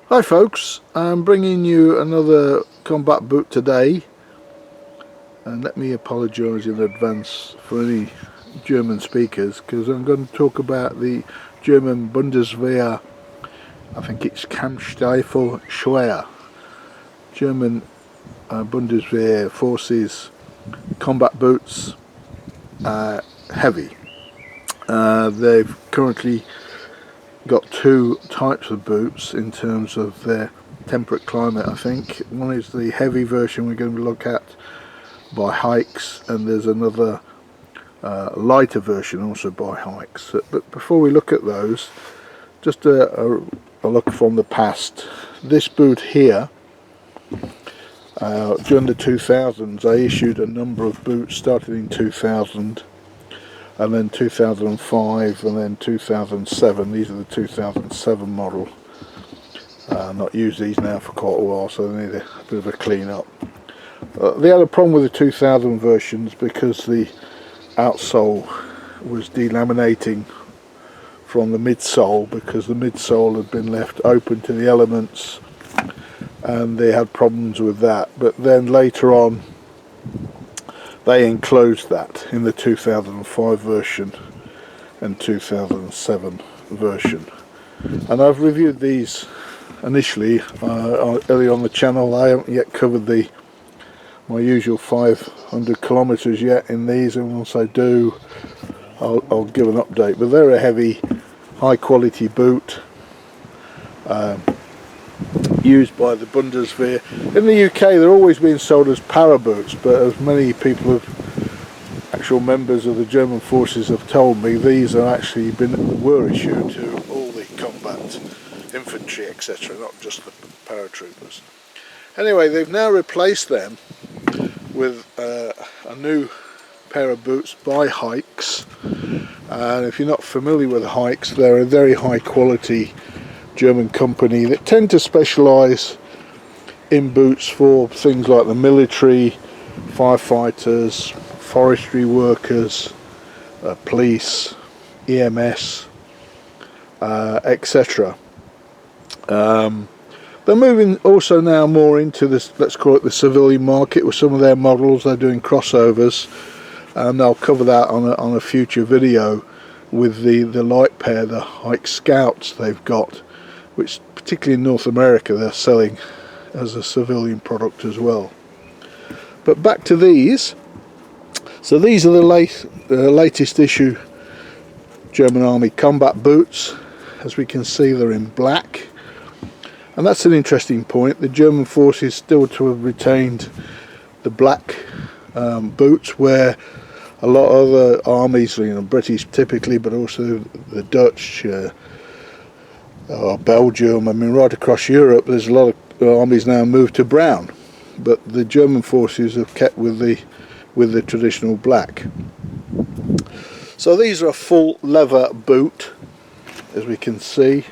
Hi folks, I'm bringing you another combat boot today, and let me apologise in advance for any German speakers, because I'm going to talk about the German Bundeswehr, I think it's Kampfstiefel Schwer, German Bundeswehr forces combat boots, heavy. They've currently got two types of boots in terms of their temperate climate. I think one is the heavy version we're going to look at by Haix, and there's another lighter version also by Haix. But before we look at those, just a look from the past. This boot here, during the 2000s, I issued a number of boots starting in 2000, and then 2005, and then 2007. These are the 2007 model. Not used these now for quite a while, so they need a bit of a clean up. They had a problem with the 2000 versions because the outsole was delaminating from the midsole, because the midsole had been left open to the elements, and they had problems with that. But then later on they enclosed that in the 2005 version and 2007 version. And I've reviewed these initially early on the channel. I haven't yet covered my usual 500 kilometers yet in these, and once I do, I'll give an update. But they're a heavy, high quality boot, used by the Bundeswehr. In the UK they're always being sold as para boots, but as many people actual members of the German forces have told me, these are actually were issued to all the combat infantry, etc., not just the paratroopers. Anyway, they've now replaced them with a new pair of boots by Haix, and if you're not familiar with Haix, they're a very high quality German company that tend to specialise in boots for things like the military, firefighters, forestry workers, police, EMS, etc. They're moving also now more into this, let's call it the civilian market, with some of their models. They're doing crossovers, and I'll cover that on a future video with the light pair, the Haix Scouts they've got, which particularly in North America they're selling as a civilian product as well. But back to these. So these are the latest issue German Army combat boots. As we can see, they're in black, and that's an interesting point. The German forces still to have retained the black boots, where a lot of other armies, British typically, but also the Dutch, Belgium, I mean right across Europe, there's a lot of armies now moved to brown, but the German forces have kept with the traditional black. So these are a full leather boot, as we can see,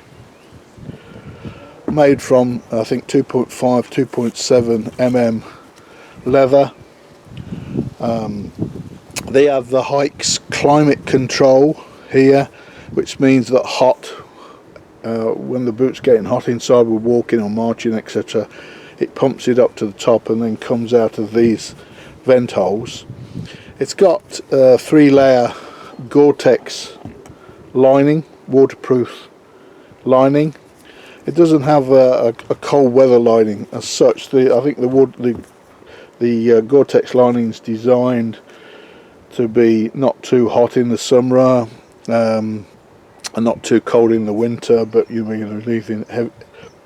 made from I think 2.5, 2.7 mm leather. They have the Haix climate control here, which means that when the boot's getting hot inside, we're walking or marching, etc., it pumps it up to the top and then comes out of these vent holes. It's got 3-layer Gore-Tex lining, waterproof lining. It doesn't have a cold weather lining as such. I think the Gore-Tex lining is designed to be not too hot in the summer, and not too cold in the winter, but you're leaving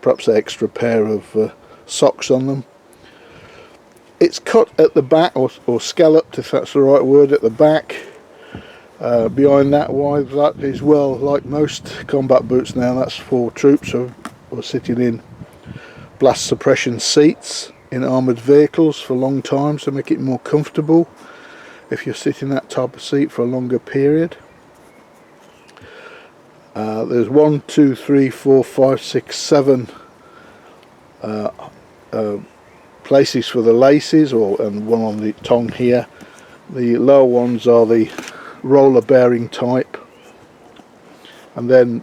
perhaps an extra pair of socks on them. It's cut at the back, or scalloped, if that's the right word, at the back. Behind that wide, that is, well, like most combat boots now, that's for troops who are sitting in blast suppression seats in armoured vehicles for long times, to make it more comfortable if you're sitting in that type of seat for a longer period. There's 1, 2, 3, 4, 5, 6, 7 places for the laces, and one on the tongue here. The lower ones are the roller bearing type, and then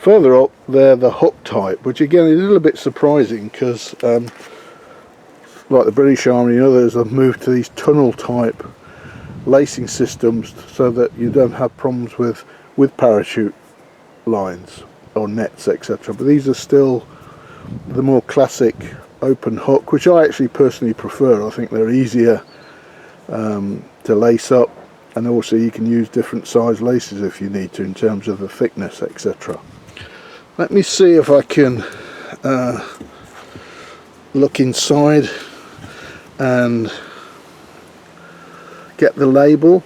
Further up they're the hook type, which again is a little bit surprising because like the British Army and others have moved to these tunnel type lacing systems so that you don't have problems with parachute lines or nets, etc. But these are still the more classic open hook, which I actually personally prefer. I think they're easier to lace up, and also you can use different size laces if you need to in terms of the thickness, etc. Let me see if I can look inside and get the label.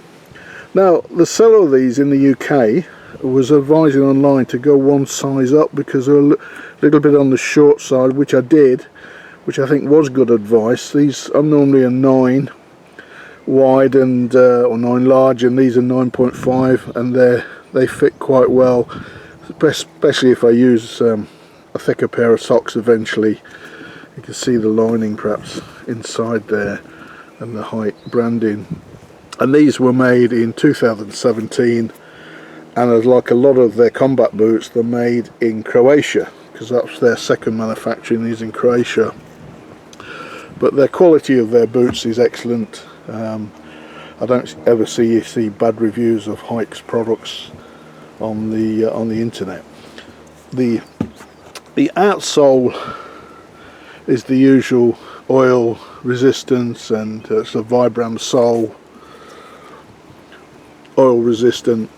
Now the seller of these in the UK was advising online to go one size up because they're a little bit on the short side, which I did, which I think was good advice. These I'm normally a 9 wide and or 9 large, and these are 9.5, and they fit quite well, especially if I use a thicker pair of socks eventually. You can see the lining perhaps inside there and the Haix branding. And these were made in 2017, and as like a lot of their combat boots, they're made in Croatia because that's their second manufacturing is in Croatia. But the quality of their boots is excellent. I don't ever see bad reviews of Haix products on the internet. The outsole is the usual oil resistance, and it's a Vibram sole, oil resistant,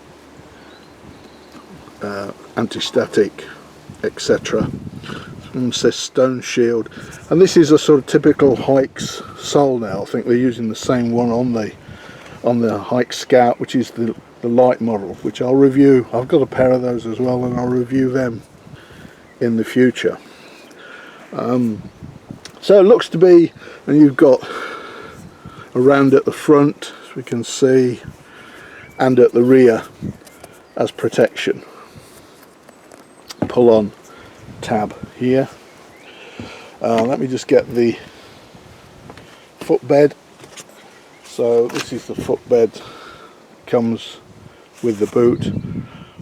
anti-static, etc. It says Stone Shield, and this is a sort of typical Haix sole now. I think they're using the same one on the Haix Scout, which is the light model, which I'll review. I've got a pair of those as well, and I'll review them in the future. So it looks to be, and you've got a round at the front, as we can see, and at the rear as protection. Pull on tab here. Let me just get the footbed. So this is the footbed, comes with the boot.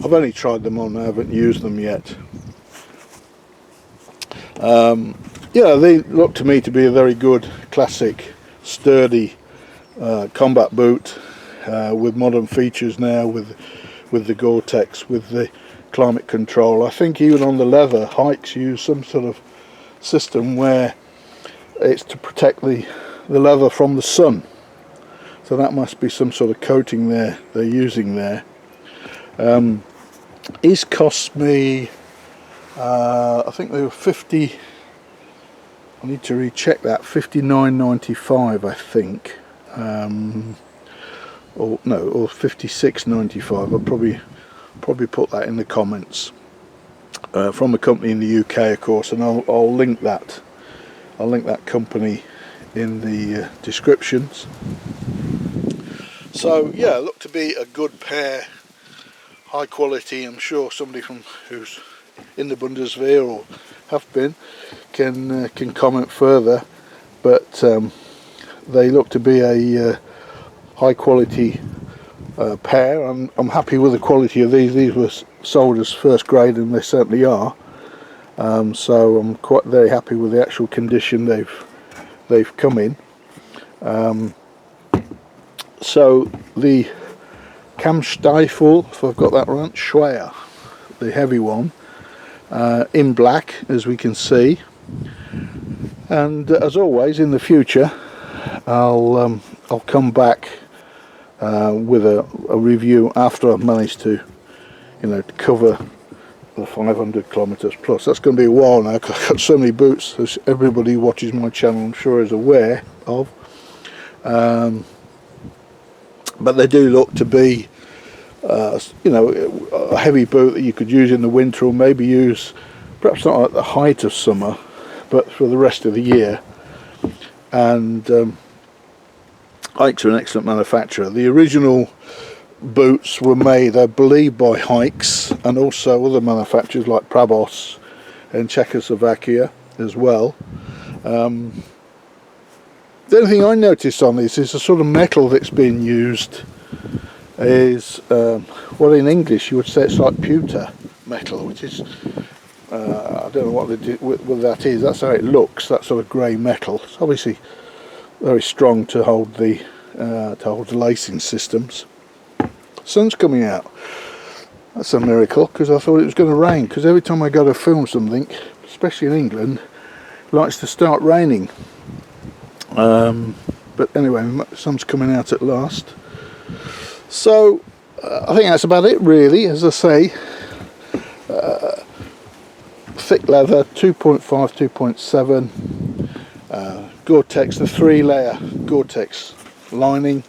I've only tried them on, I haven't used them yet. Yeah, they look to me to be a very good, classic, sturdy combat boot with modern features now, with the Gore-Tex, with the climate control. I think even on the leather, Haix use some sort of system where it's to protect the leather from the sun. So that must be some sort of coating they're using there. These cost me, I think they were 50. I need to recheck that. $59.95, I think, or no, or $56.95. I'll probably put that in the comments. From a company in the UK, of course, and I'll link that. I'll link that company in the descriptions. So yeah, look to be a good pair, high quality. I'm sure somebody who's in the Bundeswehr or have been can comment further, but they look to be a high quality pair. I'm happy with the quality of these. These were sold as first grade, and they certainly are. So I'm very happy with the actual condition they've come in. So the Kampfstiefel, if I've got that right, Schwer, the heavy one, in black, as we can see. And as always, in the future, I'll come back with a review after I've managed to, cover the 500 kilometers plus. That's going to be a while now, because I've got so many boots, as everybody who watches my channel I'm sure is aware of. But they do look to be a heavy boot that you could use in the winter, or maybe use perhaps not at the height of summer, but for the rest of the year. And Haix are an excellent manufacturer. The original boots were made, I believe, by Haix and also other manufacturers like Prabos in Czechoslovakia as well. The only thing I noticed on this is the sort of metal that's being used is, well, in English you would say it's like pewter metal, which is I don't know what that is. That's how it looks. That sort of grey metal. It's obviously very strong to hold the lacing systems. Sun's coming out. That's a miracle, because I thought it was going to rain. Because every time I go to film something, especially in England, it likes to start raining. But anyway, the sun's coming out at last. So I think that's about it, really. As I say, thick leather, 2.5, 2.7, Gore-Tex, the 3-layer Gore-Tex lining.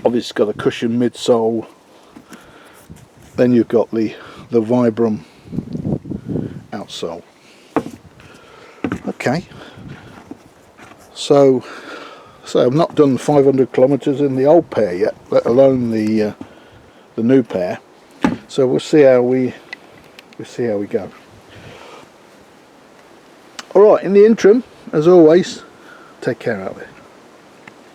Obviously it's got a cushion midsole. Then you've got the Vibram outsole. Okay, so I've not done 500 kilometers in the old pair yet, let alone the new pair. So we'll see how we go. All right. In the interim, as always, take care out there.